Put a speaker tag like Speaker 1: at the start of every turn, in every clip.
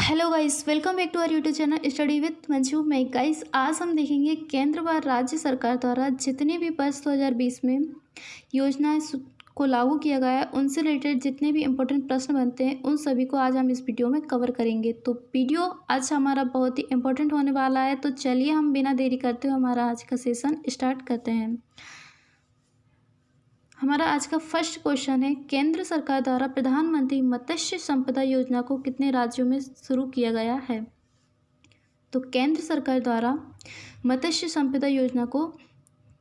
Speaker 1: Hello guys, welcome back to our YouTube channel study with Manju में। Guys, आज हम देखेंगे केंद्र व राज्य सरकार द्वारा जितने भी वर्ष 2020 में योजनाएं को लागू किया गया है उनसे रिलेटेड जितने भी इम्पोर्टेंट प्रश्न बनते हैं उन सभी को आज हम इस वीडियो में कवर करेंगे। तो वीडियो आज हमारा बहुत ही इम्पोर्टेंट होने वाला है। तो चलिए हम बिना देरी करते हुए हमारा आज का सेशन स्टार्ट करते हैं। हमारा आज का फर्स्ट क्वेश्चन है, केंद्र सरकार द्वारा प्रधानमंत्री मत्स्य संपदा योजना को कितने राज्यों में शुरू किया गया है? तो केंद्र सरकार द्वारा मत्स्य संपदा योजना को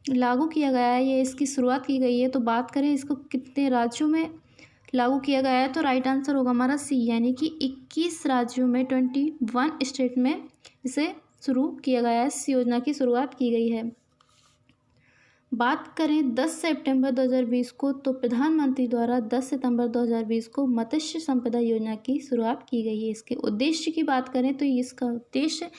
Speaker 1: लागू किया गया है, ये इसकी शुरुआत की गई है। तो बात करें इसको कितने राज्यों में लागू किया गया है, तो राइट आंसर होगा हमारा सी, यानी कि 21 राज्यों में 21 स्टेट में इसे शुरू किया गया है। इस योजना की शुरुआत की गई है। बात करें 10 सितंबर 2020 को, तो प्रधानमंत्री द्वारा 10 सितंबर 2020 को मत्स्य संपदा योजना की शुरुआत की गई है। इसके उद्देश्य की बात करें तो इसका उद्देश्य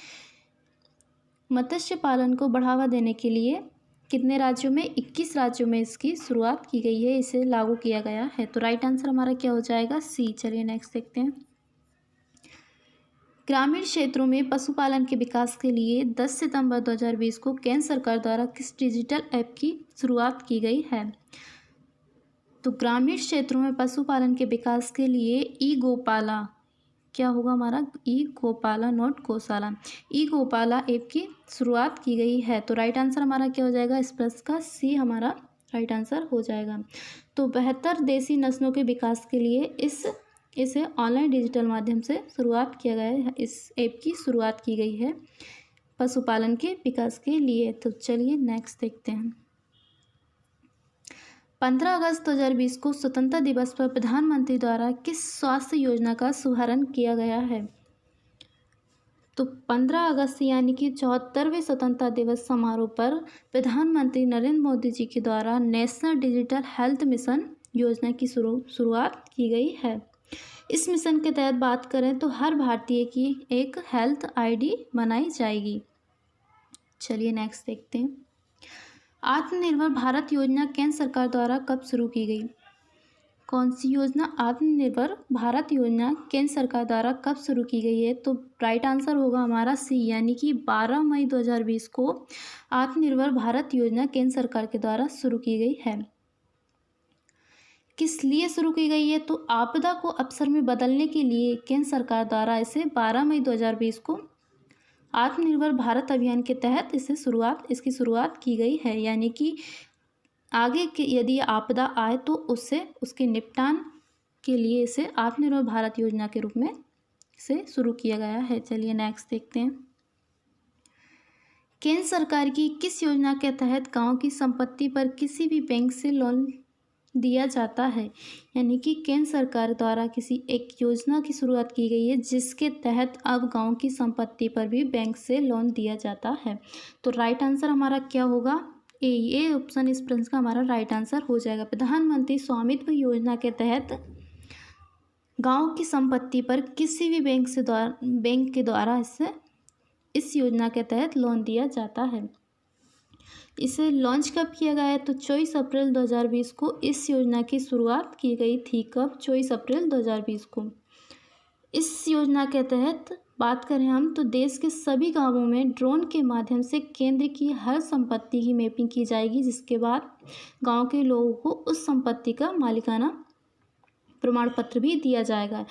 Speaker 1: मत्स्य पालन को बढ़ावा देने के लिए कितने राज्यों में, 21 राज्यों में इसकी शुरुआत की गई है, इसे लागू किया गया है। तो राइट आंसर हमारा क्या हो जाएगा, सी। चलिए नेक्स्ट देखते हैं। ग्रामीण क्षेत्रों में पशुपालन के विकास के लिए 10 सितंबर 2020 को केंद्र सरकार द्वारा किस डिजिटल ऐप की शुरुआत की गई है? तो ग्रामीण क्षेत्रों में पशुपालन के विकास के लिए ई गोपाला, क्या होगा हमारा, ई गोपाला नोट गौशाला, ई गोपाला ऐप की शुरुआत की गई है। तो राइट आंसर हमारा क्या हो जाएगा, इस प्रश्न का सी हमारा राइट आंसर हो जाएगा। तो बेहतर देसी नस्लों के विकास के लिए इसे ऑनलाइन डिजिटल माध्यम से शुरुआत किया गया है। इस ऐप की शुरुआत की गई है पशुपालन के विकास के लिए। तो चलिए नेक्स्ट देखते हैं। 15 अगस्त 2020 को स्वतंत्रता दिवस पर प्रधानमंत्री द्वारा किस स्वास्थ्य योजना का शुभारंभ किया गया है? तो 15 अगस्त यानी कि 74वें स्वतंत्रता दिवस समारोह पर प्रधानमंत्री नरेंद्र मोदी जी के द्वारा नेशनल डिजिटल हेल्थ मिशन योजना की शुरुआत की गई है। इस मिशन के तहत बात करें तो हर भारतीय की एक हेल्थ आईडी बनाई जाएगी। चलिए नेक्स्ट देखते हैं। आत्मनिर्भर भारत योजना केंद्र सरकार द्वारा कब शुरू की गई? कौन सी योजना आत्मनिर्भर भारत योजना केंद्र सरकार द्वारा कब शुरू की गई है? तो राइट आंसर होगा हमारा सी, यानी कि 12 मई 2020 को आत्मनिर्भर भारत योजना केंद्र सरकार के द्वारा शुरू की गई है। किस लिए शुरू की गई है? तो आपदा को अवसर में बदलने के लिए केंद्र सरकार द्वारा इसे 12 मई 2020 को आत्मनिर्भर भारत अभियान के तहत इसकी शुरुआत की गई है। यानी कि आगे के यदि आपदा आए तो उसके निपटान के लिए इसे आत्मनिर्भर भारत योजना के रूप में इसे शुरू किया गया है। चलिए नेक्स्ट देखते हैं। केंद्र सरकार की किस योजना के तहत गांव की संपत्ति पर किसी भी बैंक से लोन दिया जाता है? यानी कि केंद्र सरकार द्वारा किसी एक योजना की शुरुआत की गई है जिसके तहत अब गांव की संपत्ति पर भी बैंक से लोन दिया जाता है। तो राइट आंसर हमारा क्या होगा, ए। ये ऑप्शन इस प्रश्न का हमारा राइट आंसर हो जाएगा। प्रधानमंत्री स्वामित्व योजना के तहत गांव की संपत्ति पर किसी भी बैंक के द्वारा इस योजना के तहत लोन दिया जाता है। इसे लॉन्च कब किया गया है? तो 24 अप्रैल 2020 को इस योजना की शुरुआत की गई थी। कब? 24 अप्रैल 2020 को। इस योजना के तहत बात करें हम तो देश के सभी गांवों में ड्रोन के माध्यम से केंद्र की हर संपत्ति की मैपिंग की जाएगी, जिसके बाद गांव के लोगों को उस संपत्ति का मालिकाना प्रमाण पत्र भी दिया जाएगा।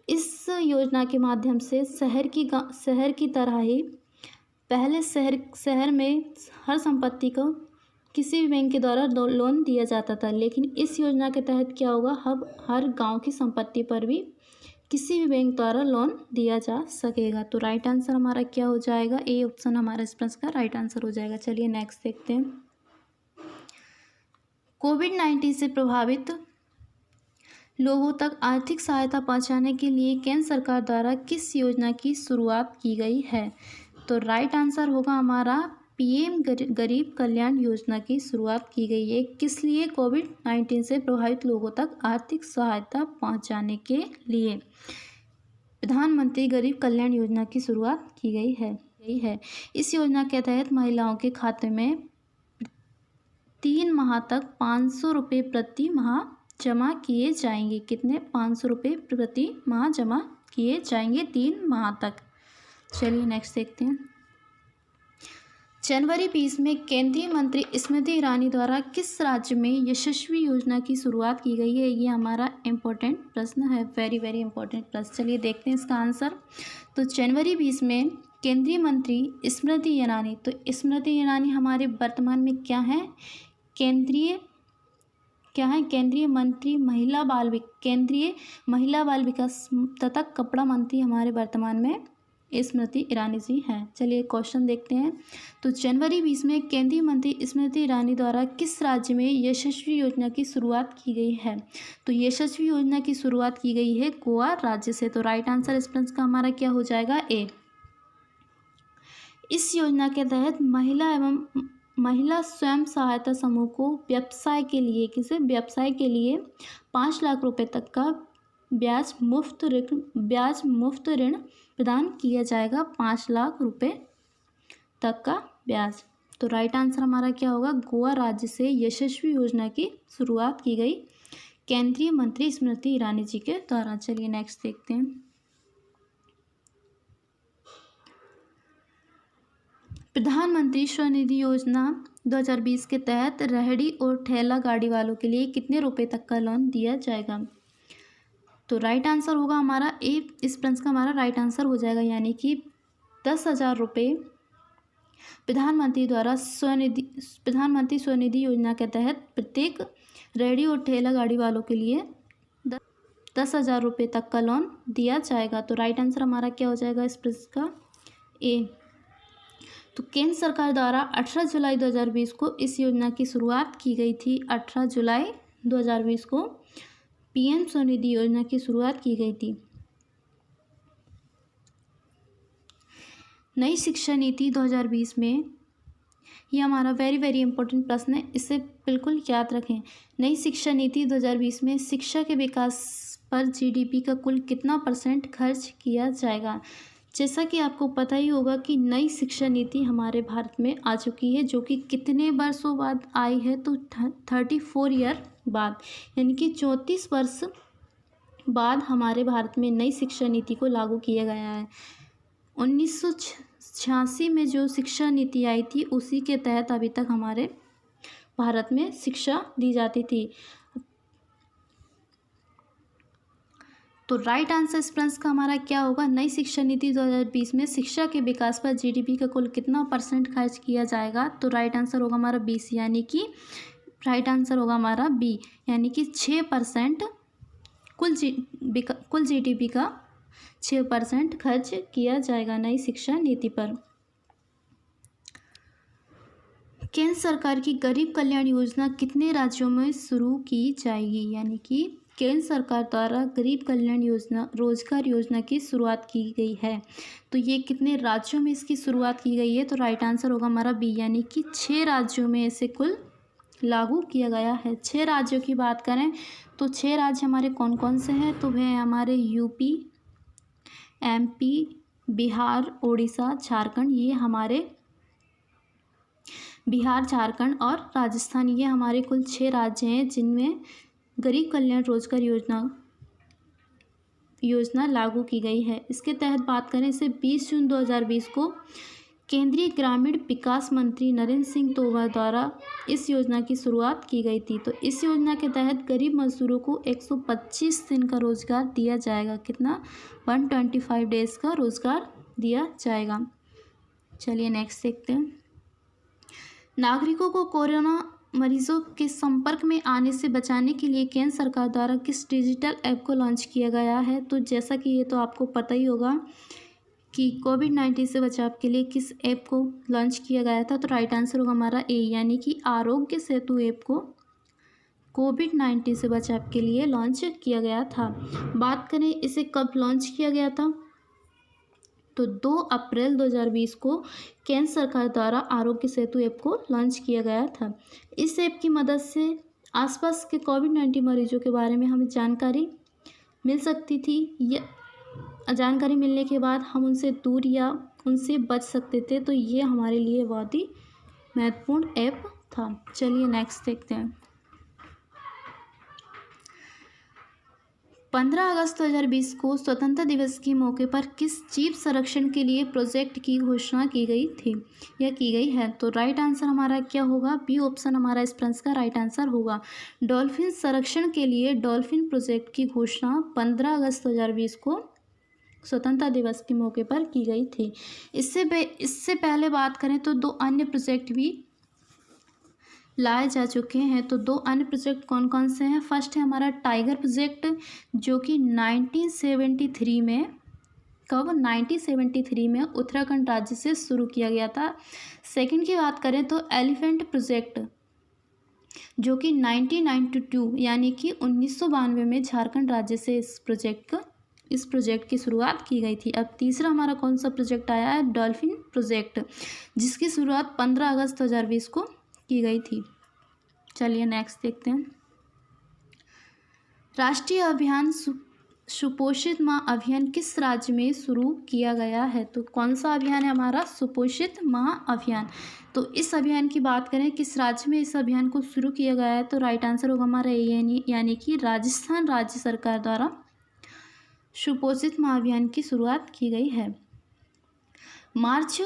Speaker 1: इस योजना के माध्यम से शहर की तरह ही पहले शहर में हर संपत्ति को किसी भी बैंक के द्वारा लोन दिया जाता था, लेकिन इस योजना के तहत क्या होगा, अब हर गांव की संपत्ति पर भी किसी भी बैंक द्वारा लोन दिया जा सकेगा। तो राइट आंसर हमारा क्या हो जाएगा, ए ऑप्शन हमारा इस प्रश्न का राइट आंसर हो जाएगा। चलिए नेक्स्ट देखते हैं। कोविड-19 से प्रभावित लोगों तक आर्थिक सहायता पहुंचाने के लिए केंद्र सरकार द्वारा किस योजना की शुरुआत की गई है? तो राइट आंसर होगा हमारा पीएम गरीब कल्याण योजना की शुरुआत की गई है। किस लिए? कोविड-19 से प्रभावित लोगों तक आर्थिक सहायता पहुंचाने के लिए प्रधानमंत्री गरीब कल्याण योजना की शुरुआत की गई है। इस योजना के तहत महिलाओं के खाते में 3 माह तक 500 रुपये प्रति माह जमा किए जाएंगे। कितने? 500 रुपये प्रति माह जमा किए जाएंगे 3 माह तक। चलिए नेक्स्ट देखते हैं। जनवरी 20 में केंद्रीय मंत्री स्मृति ईरानी द्वारा किस राज्य में यशस्वी योजना की शुरुआत की गई है? ये हमारा इम्पोर्टेंट प्रश्न है, वेरी वेरी इंपॉर्टेंट प्रश्न। चलिए देखते हैं इसका आंसर। तो जनवरी 20 में केंद्रीय मंत्री स्मृति ईरानी, तो स्मृति ईरानी हमारे वर्तमान में क्या है? केंद्रीय मंत्री केंद्रीय महिला बाल विकास तथा कपड़ा मंत्री हमारे वर्तमान में स्मृति ईरानी जी हैं। चलिए क्वेश्चन देखते हैं। तो जनवरी 20 में केंद्रीय मंत्री स्मृति ईरानी द्वारा किस राज्य में यशस्वी योजना की शुरुआत की गई है? तो यशस्वी योजना की शुरुआत की गई है गोवा राज्य से। तो राइट आंसर इस प्रश्न का हमारा क्या हो जाएगा? ए। इस योजना के तहत महिला स्वयं सहायता समूह को व्यवसाय के लिए 5 लाख रुपए तक का ब्याज मुफ्त ऋण प्रदान किया जाएगा। 5 लाख रुपए तक का ब्याज। तो राइट आंसर हमारा क्या होगा? गोवा राज्य से यशस्वी योजना की शुरुआत की गई केंद्रीय मंत्री स्मृति ईरानी जी के द्वारा। चलिए नेक्स्ट देखते हैं। प्रधानमंत्री स्वनिधि योजना 2020 के तहत रेहड़ी और ठेला गाड़ी वालों के लिए कितने रुपए तक का लोन दिया जाएगा? तो राइट आंसर होगा हमारा ए। इस प्रश्न का हमारा राइट आंसर हो जाएगा, यानी कि 10,000 रुपये प्रधानमंत्री स्वनिधि योजना के तहत प्रत्येक रेहड़ी और ठेला गाड़ी वालों के लिए 10,000 रुपये तक का लोन दिया जाएगा। तो राइट आंसर हमारा क्या हो जाएगा इस प्रश्न का? ए। तो केंद्र सरकार द्वारा 18 जुलाई 2020 को इस योजना की शुरुआत की गई थी। 18 जुलाई 2020 को पीएम स्वनिधि योजना की शुरुआत की गई थी। नई शिक्षा नीति 2020 में, ये हमारा वेरी वेरी इंपॉर्टेंट प्रश्न है, इसे बिल्कुल याद रखें। नई शिक्षा नीति 2020 में शिक्षा के विकास पर जीडीपी का कुल कितना % खर्च किया जाएगा? जैसा कि आपको पता ही होगा कि नई शिक्षा नीति हमारे भारत में आ चुकी है, जो कि कितने वर्षों बाद आई है? तो 34 ईयर बाद, यानी कि 34 वर्ष बाद हमारे भारत में नई शिक्षा नीति को लागू किया गया है। 1986 में जो शिक्षा नीति आई थी, उसी के तहत अभी तक हमारे भारत में शिक्षा दी जाती थी। तो राइट आंसर इस प्रश्न का हमारा क्या होगा? नई शिक्षा नीति 2020 में शिक्षा के विकास पर जीडीपी का कुल कितना % खर्च किया जाएगा? तो राइट आंसर होगा हमारा 20, यानी कि राइट आंसर होगा हमारा बी, यानी कि 6% कुल जीडीपी का 6% खर्च किया जाएगा नई शिक्षा नीति पर। केंद्र सरकार की गरीब कल्याण योजना कितने राज्यों में शुरू की जाएगी? यानी कि केंद्र सरकार द्वारा गरीब कल्याण योजना, रोजगार योजना की शुरुआत की गई है, तो ये कितने राज्यों में इसकी शुरुआत की गई है? तो राइट आंसर होगा हमारा बी, यानी कि 6 राज्यों में इसे कुल लागू किया गया है। 6 राज्यों की बात करें तो 6 राज्य हमारे कौन कौन से हैं? तो वह हमारे यूपी, एमपी, बिहार, उड़ीसा, झारखंड, ये हमारे बिहार, झारखंड और राजस्थान, ये हमारे कुल 6 राज्य हैं जिनमें गरीब कल्याण रोजगार योजना लागू की गई है। इसके तहत बात करें, इसे 20 जून 2020 को केंद्रीय ग्रामीण विकास मंत्री नरेंद्र सिंह तोमर द्वारा इस योजना की शुरुआत की गई थी। तो इस योजना के तहत गरीब मजदूरों को 125 दिन का रोजगार दिया जाएगा। कितना? 125 डेज का रोजगार दिया जाएगा। चलिए नेक्स्ट देखते हैं। नागरिकों को कोरोना मरीजों के संपर्क में आने से बचाने के लिए केंद्र सरकार द्वारा किस डिजिटल ऐप को लॉन्च किया गया है? तो जैसा कि ये तो आपको पता ही होगा कि कोविड-19 से बचाव के लिए किस ऐप को लॉन्च किया गया था। तो राइट आंसर होगा हमारा ए, यानी कि आरोग्य सेतु ऐप को कोविड-19 से बचाव के लिए लॉन्च किया गया था। बात करें इसे कब लॉन्च किया गया था, तो 2 अप्रैल 2020 को केंद्र सरकार द्वारा आरोग्य सेतु ऐप को लॉन्च किया गया था। इस ऐप की मदद से आसपास के कोविड-19 मरीजों के बारे में हमें जानकारी मिल सकती थी, या जानकारी मिलने के बाद हम उनसे दूर या उनसे बच सकते थे। तो ये हमारे लिए बहुत ही महत्वपूर्ण ऐप था। चलिए नेक्स्ट देखते हैं। 15 अगस्त 2020 को स्वतंत्रता दिवस के मौके पर किस जीव संरक्षण के लिए प्रोजेक्ट की घोषणा की गई थी या की गई है? तो राइट आंसर हमारा क्या होगा? बी ऑप्शन हमारा इस प्रश्न का राइट आंसर होगा। डॉल्फिन संरक्षण के लिए डॉल्फिन प्रोजेक्ट की घोषणा 15 अगस्त 2020 को स्वतंत्रता दिवस के मौके पर की गई थी। इससे पहले बात करें तो दो अन्य प्रोजेक्ट भी लाए जा चुके हैं। तो दो अन्य प्रोजेक्ट कौन कौन से हैं? फर्स्ट है हमारा टाइगर प्रोजेक्ट, जो कि 1973 में, कब? 1973 में उत्तराखंड राज्य से शुरू किया गया था। सेकंड की बात करें तो एलिफेंट प्रोजेक्ट, जो कि 1992 यानी कि 1992 में झारखंड राज्य से इस प्रोजेक्ट की शुरुआत की गई थी। अब तीसरा हमारा कौन सा प्रोजेक्ट आया है? डॉल्फिन प्रोजेक्ट, जिसकी शुरुआत 15 अगस्त 2020 को की गई थी। चलिए नेक्स्ट देखते हैं। राष्ट्रीय अभियान सुपोषित माँ अभियान किस राज्य में शुरू किया गया है? तो कौन सा अभियान है हमारा? सुपोषित माँ अभियान। तो इस अभियान की बात करें किस राज्य में इस अभियान को शुरू किया गया है, तो राइट आंसर होगा हमारा यानी कि राजस्थान राज्य सरकार द्वारा सुपोषित माँ अभियान की शुरुआत की गई है। मार्च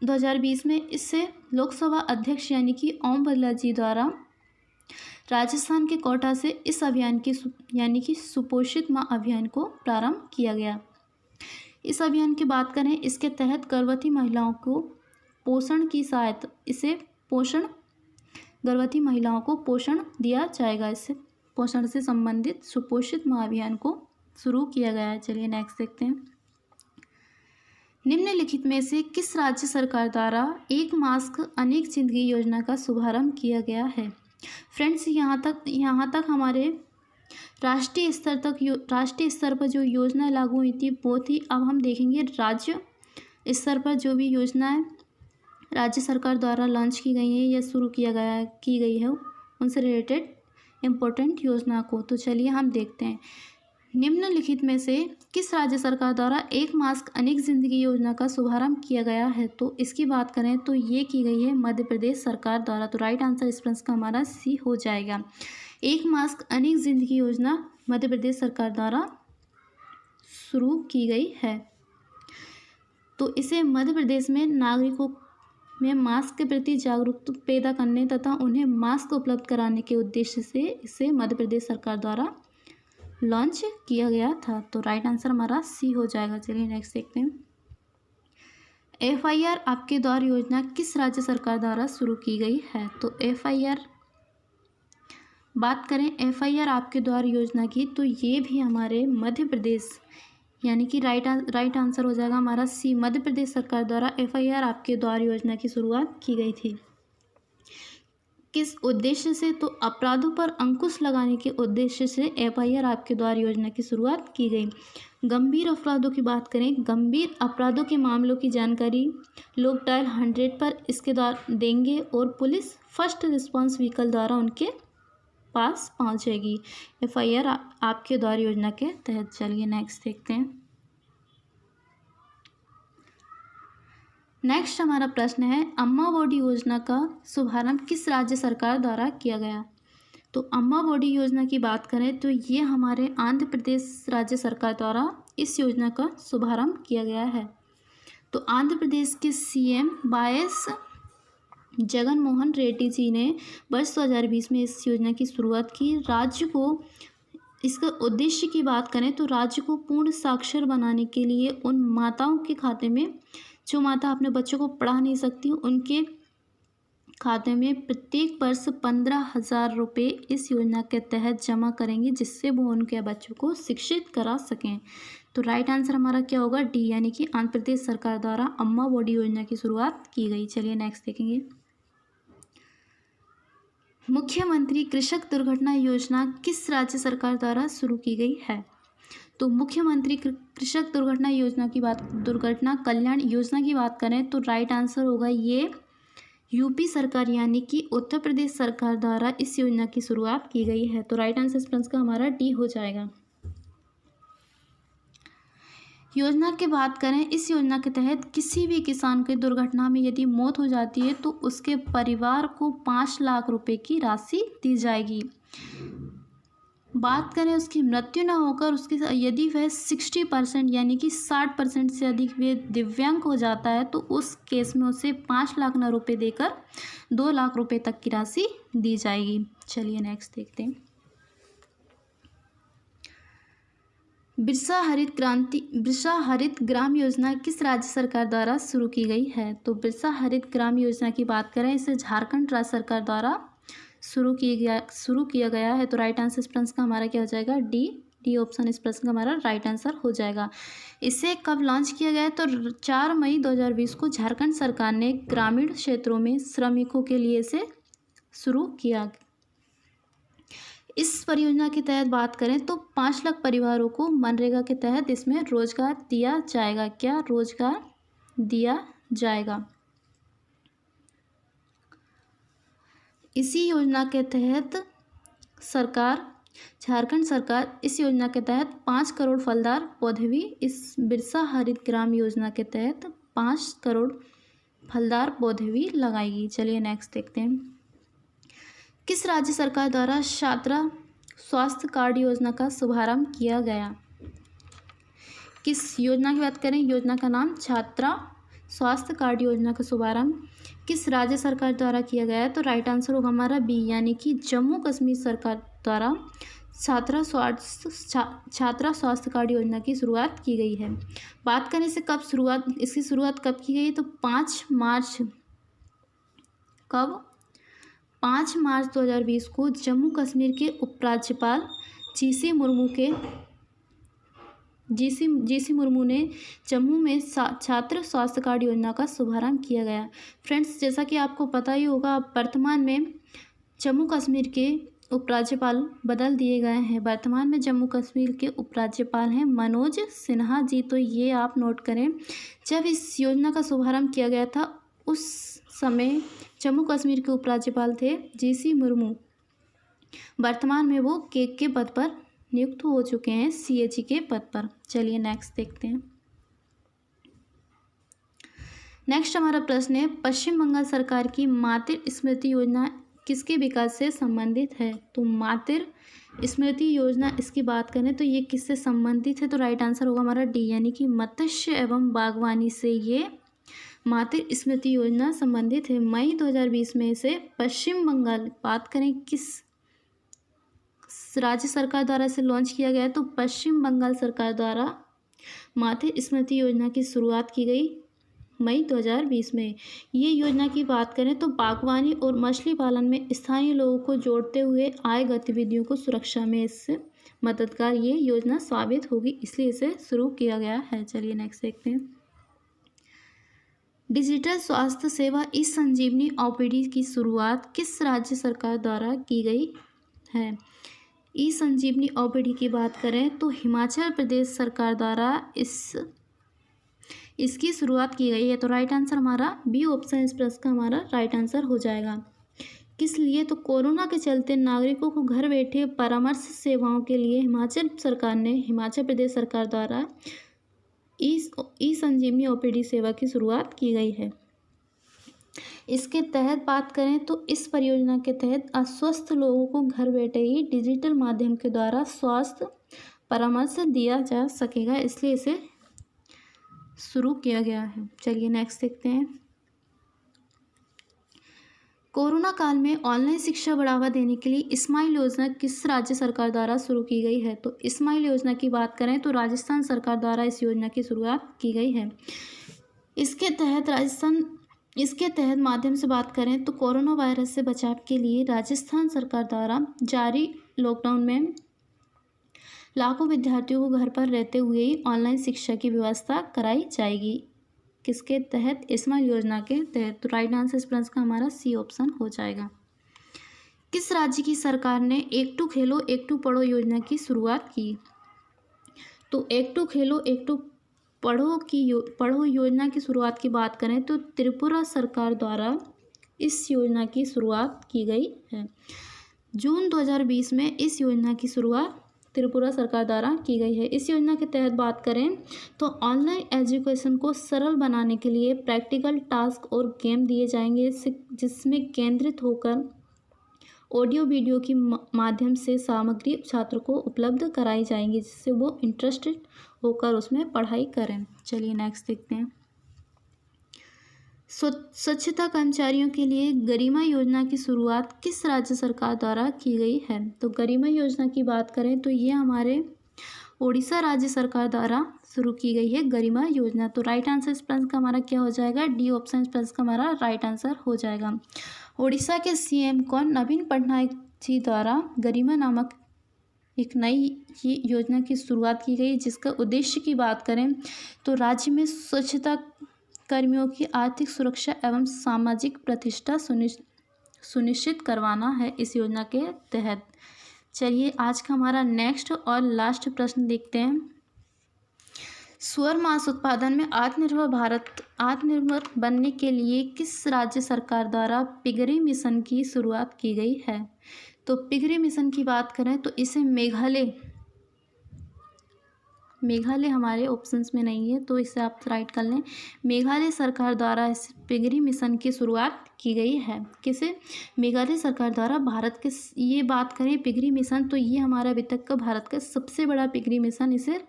Speaker 1: 2020 में इससे लोकसभा अध्यक्ष यानी कि ओम बिरला जी द्वारा राजस्थान के कोटा से इस अभियान की यानी कि सुपोषित माँ अभियान को प्रारंभ किया गया। इस अभियान की बात करें, इसके तहत गर्भवती महिलाओं को पोषण की सहायता गर्भवती महिलाओं को पोषण दिया जाएगा। इससे पोषण से संबंधित सुपोषित माँ अभियान को शुरू किया गया है। चलिए नेक्स्ट देखते हैं। निम्नलिखित में से किस राज्य सरकार द्वारा एक मास्क अनेक जिंदगी योजना का शुभारंभ किया गया है? फ्रेंड्स, यहाँ तक हमारे राष्ट्रीय स्तर पर जो योजना लागू हुई थी वो थी। अब हम देखेंगे राज्य स्तर पर जो भी योजनाएं राज्य सरकार द्वारा लॉन्च की गई हैं या शुरू की गई है उनसे रिलेटेड इम्पोर्टेंट योजना को। तो चलिए हम देखते हैं। निम्नलिखित में से किस राज्य सरकार द्वारा एक मास्क अनेक जिंदगी योजना का शुभारंभ किया गया है? तो इसकी बात करें तो ये की गई है मध्य प्रदेश सरकार द्वारा। तो राइट आंसर इस प्रश्न का हमारा सी हो जाएगा। एक मास्क अनेक जिंदगी योजना मध्य प्रदेश सरकार द्वारा शुरू की गई है। तो इसे मध्य प्रदेश में नागरिकों में मास्क के प्रति जागरूकता पैदा करने तथा उन्हें मास्क उपलब्ध कराने के उद्देश्य से इसे मध्य प्रदेश सरकार द्वारा लॉन्च किया गया था। तो राइट आंसर हमारा सी हो जाएगा। चलिए नेक्स्ट देखते हैं। FIR आपके द्वार योजना किस राज्य सरकार द्वारा शुरू की गई है? तो FIR बात करें FIR आपके द्वार योजना की, तो ये भी हमारे मध्य प्रदेश यानी कि राइट आंसर हो जाएगा हमारा सी। मध्य प्रदेश सरकार द्वारा FIR आपके द्वार योजना की शुरुआत की गई थी। किस उद्देश्य से? तो अपराधों पर अंकुश लगाने के उद्देश्य से FIR आपके द्वारा योजना की शुरुआत की गई। गंभीर अपराधों की बात करें, गंभीर अपराधों के मामलों की जानकारी लोग डायल 100 पर इसके द्वारा देंगे और पुलिस फर्स्ट रिस्पांस व्हीकल द्वारा उनके पास पहुंचेगी FIR आपके द्वारा योजना के तहत। चलिए नेक्स्ट देखते हैं। नेक्स्ट हमारा प्रश्न है, अम्मा बोडी योजना का शुभारंभ किस राज्य सरकार द्वारा किया गया? तो अम्मा बोडी योजना की बात करें तो ये हमारे आंध्र प्रदेश राज्य सरकार द्वारा इस योजना का शुभारंभ किया गया है। तो आंध्र प्रदेश के CM वाईएस जगन मोहन रेड्डी जी ने वर्ष 2020 में इस योजना की शुरुआत की। राज्य को इसका उद्देश्य की बात करें तो राज्य को पूर्ण साक्षर बनाने के लिए उन माताओं के खाते में जो माता अपने बच्चों को पढ़ा नहीं सकती, उनके खाते में प्रत्येक वर्ष 15,000 रुपये इस योजना के तहत जमा करेंगे, जिससे वो उनके बच्चों को शिक्षित करा सकें। तो राइट आंसर हमारा क्या होगा? डी, यानी कि आंध्र प्रदेश सरकार द्वारा अम्मा बोडी योजना की शुरुआत की गई। चलिए नेक्स्ट देखेंगे। मुख्यमंत्री कृषक दुर्घटना योजना किस राज्य सरकार द्वारा शुरू की गई है? तो मुख्यमंत्री कृषक दुर्घटना कल्याण योजना की बात करें तो राइट आंसर होगा ये यूपी सरकार यानी कि उत्तर प्रदेश सरकार द्वारा इस योजना की शुरुआत की गई है। तो राइट आंसर इस प्रश्न का हमारा डी हो जाएगा। योजना की बात करें, इस योजना के तहत किसी भी किसान की दुर्घटना में यदि मौत हो जाती है तो उसके परिवार को 5 लाख रुपए की राशि दी जाएगी। बात करें उसकी मृत्यु न होकर उसके यदि वह 60% यानी कि 60% से अधिक वे दिव्यांग हो जाता है तो उस केस में उसे 5 लाख न रुपये देकर 2 लाख रुपये तक की राशि दी जाएगी। चलिए नेक्स्ट देखते हैं। बिरसा हरित ग्राम योजना किस राज्य सरकार द्वारा शुरू की गई है? तो बिरसा हरित ग्राम योजना की बात करें, इसे झारखंड राज्य सरकार द्वारा शुरू किया गया है। तो राइट आंसर इस प्रश्न का हमारा क्या हो जाएगा? डी ऑप्शन इस प्रश्न का हमारा राइट आंसर हो जाएगा। इसे कब लॉन्च किया गया है? तो 4 मई 2020 को झारखंड सरकार ने ग्रामीण क्षेत्रों में श्रमिकों के लिए इसे शुरू किया। इस परियोजना के तहत बात करें तो 5 लाख परिवारों को मनरेगा के तहत इसमें रोजगार दिया जाएगा। क्या रोजगार दिया जाएगा? इसी योजना के तहत झारखंड सरकार इस योजना के तहत 5 करोड़ फलदार पौधे भी इस बिरसा हरित ग्राम योजना के तहत 5 करोड़ फलदार पौधे भी लगाएगी। चलिए नेक्स्ट देखते हैं। किस राज्य सरकार द्वारा छात्रा स्वास्थ्य कार्ड योजना का शुभारंभ किया गया? किस योजना की बात करें? योजना का नाम छात्रा स्वास्थ्य कार्ड योजना का शुभारंभ किस राज्य सरकार द्वारा किया गया है? तो राइट आंसर होगा हमारा बी, यानी कि जम्मू कश्मीर सरकार द्वारा छात्रा स्वास्थ्य कार्ड योजना की शुरुआत की गई है। बात करें इसकी शुरुआत कब की गई? तो 5 मार्च 2020 को जम्मू कश्मीर के उपराज्यपाल जीसी मुर्मू ने जम्मू में छात्र स्वास्थ्य कार्ड योजना का शुभारंभ किया गया। फ्रेंड्स, जैसा कि आपको पता ही होगा, वर्तमान में जम्मू कश्मीर के उपराज्यपाल बदल दिए गए हैं। वर्तमान में जम्मू कश्मीर के उपराज्यपाल हैं मनोज सिन्हा जी। तो ये आप नोट करें, जब इस योजना का शुभारंभ किया गया था उस समय जम्मू कश्मीर के उपराज्यपाल थे जीसी मुर्मू। वर्तमान में वो के पद पर नियुक्त हो चुके हैं, सीएजी के पद पर। चलिए नेक्स्ट देखते हैं। नेक्स्ट हमारा प्रश्न है, पश्चिम बंगाल सरकार की मातृ स्मृति योजना किसके विकास से संबंधित है? तो मातृ स्मृति योजना इसकी बात करें तो ये किससे संबंधित है? तो राइट आंसर होगा हमारा डी, यानी कि मत्स्य एवं बागवानी से ये मातृ स्मृति योजना संबंधित है। मई 2020 में इसे पश्चिम बंगाल, बात करें किस राज्य सरकार द्वारा इसे लॉन्च किया गया है? तो पश्चिम बंगाल सरकार द्वारा मातृ स्मृति योजना की शुरुआत की गई मई 2020 में। ये योजना की बात करें तो बागवानी और मछली पालन में स्थानीय लोगों को जोड़ते हुए आय गतिविधियों को सुरक्षा में इससे मददगार ये योजना साबित होगी, इसलिए इसे शुरू किया गया है। चलिए नेक्स्ट देखते हैं। डिजिटल स्वास्थ्य सेवा ई संजीवनी ओपीडी की शुरुआत किस राज्य सरकार द्वारा की गई है? ई संजीवनी ओपीडी की बात करें तो हिमाचल प्रदेश सरकार द्वारा इसकी शुरुआत की गई है। तो राइट आंसर हमारा बी ऑप्शन इस प्रश्न का हमारा राइट आंसर हो जाएगा। किस लिए? तो कोरोना के चलते नागरिकों को घर बैठे परामर्श सेवाओं के लिए हिमाचल प्रदेश सरकार द्वारा ई संजीवनी ओपीडी सेवा की शुरुआत की गई है। इसके तहत बात करें तो इस परियोजना के तहत अस्वस्थ लोगों को घर बैठे ही डिजिटल माध्यम के द्वारा स्वास्थ्य परामर्श दिया जा सकेगा, इसलिए इसे शुरू किया गया है। चलिए नेक्स्ट देखते हैं। कोरोना काल में ऑनलाइन शिक्षा बढ़ावा देने के लिए स्माइल योजना किस राज्य सरकार द्वारा शुरू की गई है? तो स्माइल योजना की बात करें तो राजस्थान सरकार द्वारा इस योजना की शुरुआत की गई है। इसके तहत माध्यम से बात करें तो कोरोना वायरस से बचाव के लिए राजस्थान सरकार द्वारा जारी लॉकडाउन में लाखों विद्यार्थियों को घर पर रहते हुए ही ऑनलाइन शिक्षा की व्यवस्था कराई जाएगी। किसके तहत? स्माइल योजना के तहत। तो राइट आंसर इस प्रश्न का हमारा सी ऑप्शन हो जाएगा। किस राज्य की सरकार ने एक टू खेलो एक टू पढ़ो योजना की शुरुआत की? तो एक टू खेलो एक टू पढ़ो योजना की शुरुआत की बात करें तो त्रिपुरा सरकार द्वारा इस योजना की शुरुआत की गई है। जून 2020 में इस योजना की शुरुआत त्रिपुरा सरकार द्वारा की गई है। इस योजना के तहत बात करें तो ऑनलाइन एजुकेशन को सरल बनाने के लिए प्रैक्टिकल टास्क और गेम दिए जाएंगे, जिसमें केंद्रित होकर ऑडियो वीडियो की माध्यम से सामग्री छात्रों को उपलब्ध कराई जाएंगी, जिससे वो इंटरेस्टेड होकर उसमें पढ़ाई करें। चलिए नेक्स्ट देखते हैं। स्वच्छता कर्मचारियों के लिए गरिमा योजना की शुरुआत किस राज्य सरकार द्वारा की गई है? तो गरिमा योजना की बात करें तो ये हमारे उड़ीसा राज्य सरकार द्वारा शुरू की गई है गरिमा योजना। तो राइट आंसर इस प्रश्न का हमारा क्या हो जाएगा? डी ऑप्शन इस प्रश्न का हमारा राइट आंसर हो जाएगा। उड़ीसा के सीएम कौन? नवीन पटनायक जी द्वारा गरिमा नामक एक नई योजना की शुरुआत की गई, जिसका उद्देश्य की बात करें तो राज्य में स्वच्छता कर्मियों की आर्थिक सुरक्षा एवं सामाजिक प्रतिष्ठा सुनिश्चित करवाना है इस योजना के तहत। चलिए आज का हमारा नेक्स्ट और लास्ट प्रश्न देखते हैं। सुअर मांस उत्पादन में आत्मनिर्भर बनने के लिए किस राज्य सरकार द्वारा पिगरी मिशन की शुरुआत की गई है? तो पिगरी मिशन की बात करें तो इसे मेघालय हमारे ऑप्शंस में नहीं है, तो इसे आप राइट कर लें। मेघालय सरकार द्वारा इस पिगरी मिशन की शुरुआत की गई है। किसे? मेघालय सरकार द्वारा भारत के, ये बात करें पिगरी मिशन तो ये हमारा अभी तक का भारत का सबसे बड़ा पिगरी मिशन इसे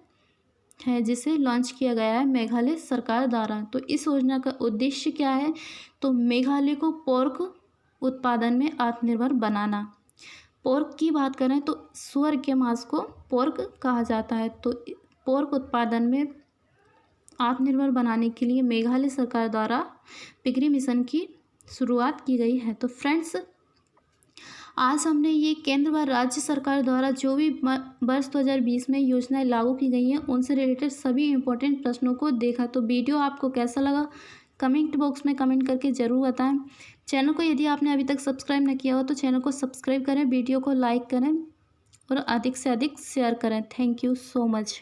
Speaker 1: है, जिसे लॉन्च किया गया है मेघालय सरकार द्वारा। तो इस योजना का उद्देश्य क्या है? तो मेघालय को पोर्क उत्पादन में आत्मनिर्भर बनाना। पोर्क की बात करें तो सुअर के मांस को पोर्क कहा जाता है। तो पोर्क उत्पादन में आत्मनिर्भर बनाने के लिए मेघालय सरकार द्वारा पिगरी मिशन की शुरुआत की गई है। तो फ्रेंड्स आज हमने ये केंद्र व राज्य सरकार द्वारा जो भी वर्ष 2020 में योजनाएं लागू की गई हैं उनसे रिलेटेड सभी इंपॉर्टेंट प्रश्नों को देखा। तो वीडियो आपको कैसा लगा कमेंट बॉक्स में कमेंट करके ज़रूर बताएं। चैनल को यदि आपने अभी तक सब्सक्राइब न किया हो तो चैनल को सब्सक्राइब करें, वीडियो को लाइक करें और अधिक से अधिक शेयर करें। Thank you so much.